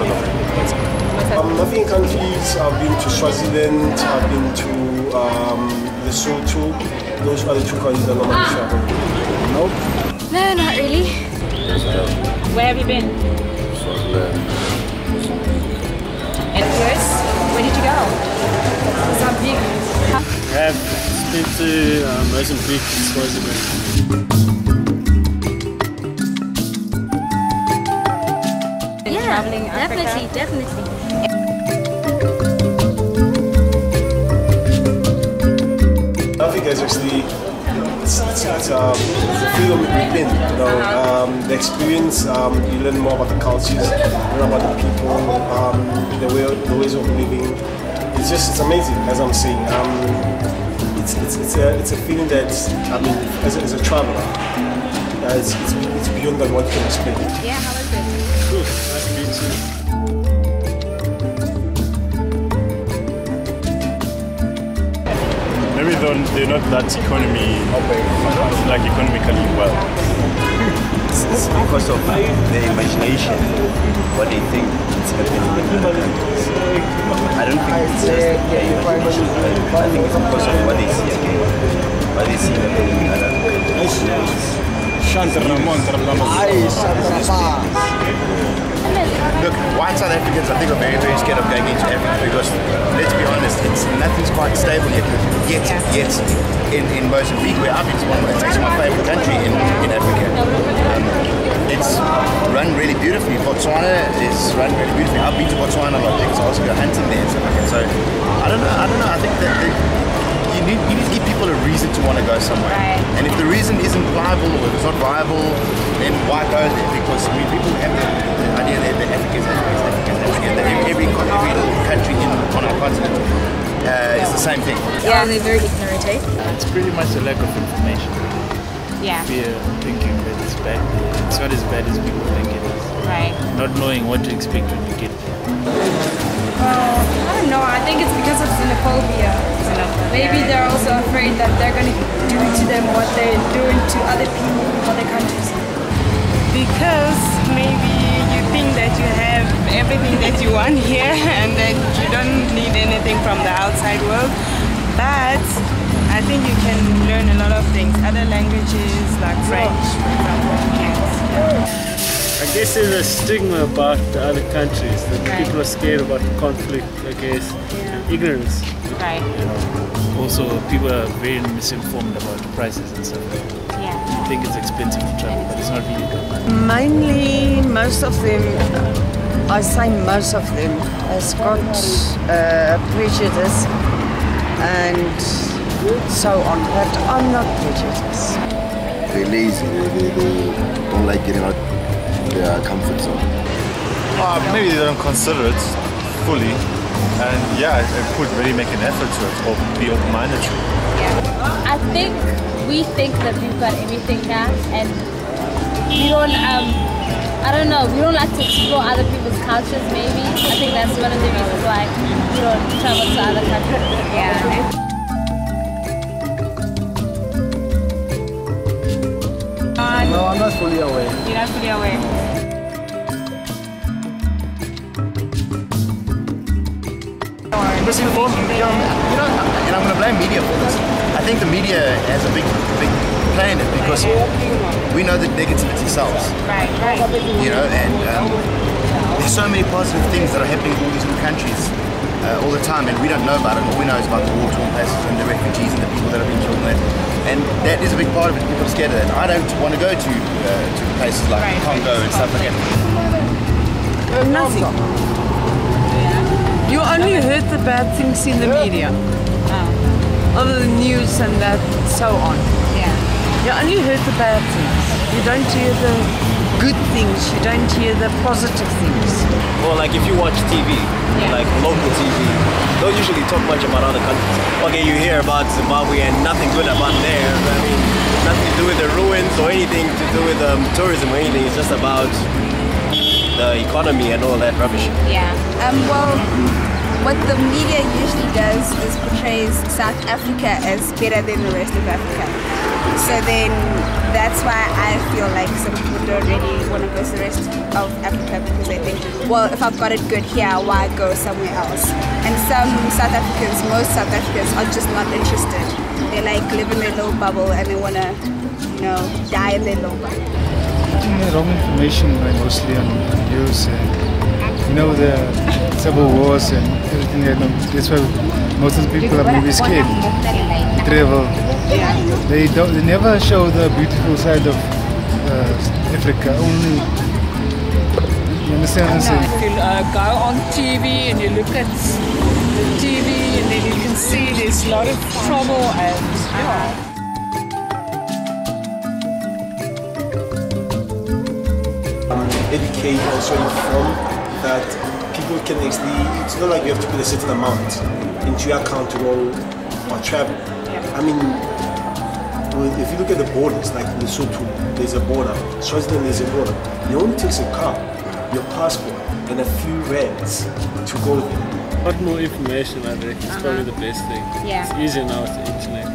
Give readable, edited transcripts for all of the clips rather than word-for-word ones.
sort of thing. Nothing countries. I've been to Swaziland, I've been to Lesotho. Those are the two countries I normally travel. Nope. No, not really. Where have you been? Swaziland. And yours? Where did you go? Mozambique. I've been to Mozambique and Swaziland. Yeah, definitely. Africa is actually it's a field within, you know, the experience. You learn more about the cultures, you learn about the people, the ways of living. It's amazing, as I'm saying. It's a feeling that, I mean, as a traveler, it's beyond than what you can explain. Yeah, how was it? Cool, nice to meet you. Maybe they're not that economically well. It's because of their imagination, what they think is happening in other countries. I don't think it's just their imagination. I think it's because of what they see again, what they see happening in other countries. Look, white South Africans, I think, are very, very scared of going into Africa because, let's be honest, nothing's quite stable yet. Yet in Mozambique, where I've been, it's actually my favorite country in Africa. It's run really beautifully. Botswana is run really beautifully. I've been to Botswana a lot because I also go hunting there and stuff like that. So I don't know. I think that you need to give people a reason to want to go somewhere. Right. And if the reason isn't viable or if it's not viable, then why go there? Because I mean, people have the idea that Africa is Africa, that every little country on our continent is the same thing. Yeah, they're very ignorant, eh? It's pretty much a lack of information. Yeah. Fear, thinking that it's bad. It's not as bad as people think it is. Right. Not knowing what to expect when you get there. Well, I don't know. I think it's because of xenophobia. Maybe they're also afraid that they're going to do to them what they're doing to other people in other countries. Because maybe you think that you have everything that you want here and that you don't need anything from the outside world. But I think you can learn a lot of things, other languages like French, for example. I guess there's a stigma about the other countries, that people are scared about conflict, I guess, and ignorance. Right. You know, also, people are very misinformed about prices and stuff. Yeah. I think it's expensive to travel, but it's not really good. Mainly, most of them, I say most of them, has got prejudice and so on, but I'm not prejudiced. They're lazy, they don't like getting out their comfort zone. Maybe they don't consider it fully, and yeah, it could really make an effort to it or be open-minded to it. Yeah. I think we think that we've got everything now, and we don't. I don't know. We don't like to explore other people's cultures. Maybe I think that's one of the reasons why we don't travel to other countries. Yeah. No, I'm not fully aware. You're not fully aware. Misinformed, and I'm going to blame media for this. I think the media has a big play in it because we know that negativity sells. Right. You know, and there's so many positive things that are happening in all these little countries all the time, and we don't know about it. All we know is about the war-torn places and the refugees and the people that have been killed and that. And that is a big part of it. People are scared of that. I don't want to go to places like Congo and stuff like that. Nothing. You only heard the bad things in the media. On the news and that, so on. Yeah. You only heard the bad things. You don't hear the good things. You don't hear the positive things. Well, like if you watch TV, like local TV, don't usually talk much about other countries. Okay, you hear about Zimbabwe and nothing good about there. I mean, nothing to do with the ruins or anything to do with tourism or anything. It's just about the economy and all that rubbish. Yeah. Well, what the media usually does is portrays South Africa as better than the rest of Africa. So then that's why I feel like some people don't really want to go to the rest of Africa, because they think, well, if I've got it good here, why go somewhere else? And some South Africans, most South Africans are just not interested. They like live in their little bubble and they want to, you know, die in their little bubble. The wrong information mostly on news and, you know, the civil wars and everything. That's why most of the people are maybe scared to travel. They never show the beautiful side of Africa. Only, you understand what I'm saying? If you go on TV and you look at the TV, and then you can see there's a lot of trouble and educate, also inform that people can actually, it's not like you have to put a certain amount into your account to go or travel. I mean, if you look at the borders, like Lesotho, there's a border, Swaziland, there's a border. It only takes a car, your passport, and a few rands to go there. A lot more information, I think, is probably the best thing. Yeah. It's easier now with the internet.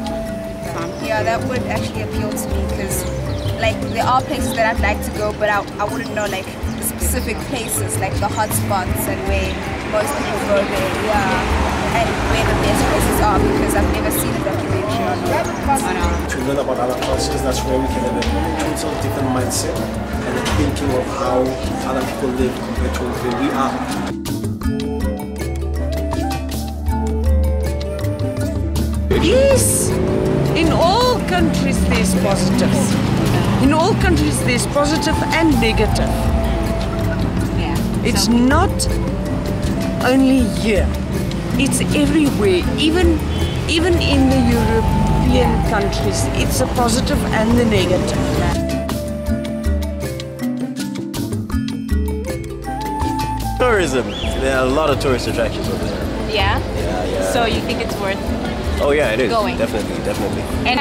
Yeah, that would actually appeal to me, because like there are places that I'd like to go, but I wouldn't know like the specific places, like the hot spots and where most people go there, yeah, and where the best places are, because I've never seen a documentary on it. To learn about other cultures, that's where we can have a total different mindset and a thinking of how other people live compared to where we are. Yes, in all countries there's positives. In all countries there's positive and negative. It's not only here, it's everywhere. Even in the European countries, it's a positive and the negative. Tourism. There are a lot of tourist attractions over there. Yeah? Yeah. So you think it's worth Oh yeah, it is. going? Definitely. And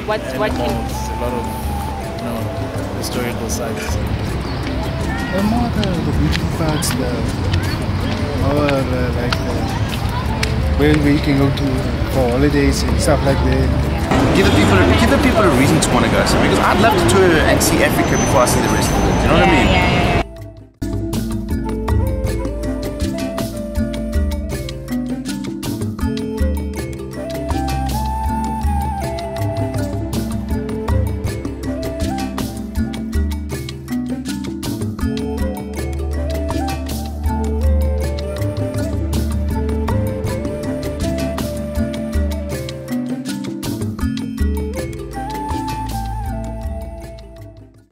what A can... lot of, you know, historical sites. And more the beautiful parts, where we can go to for holidays and stuff like that. Give the people a reason to want to go. So because I'd love to tour and see Africa before I see the rest of it. You know what I mean?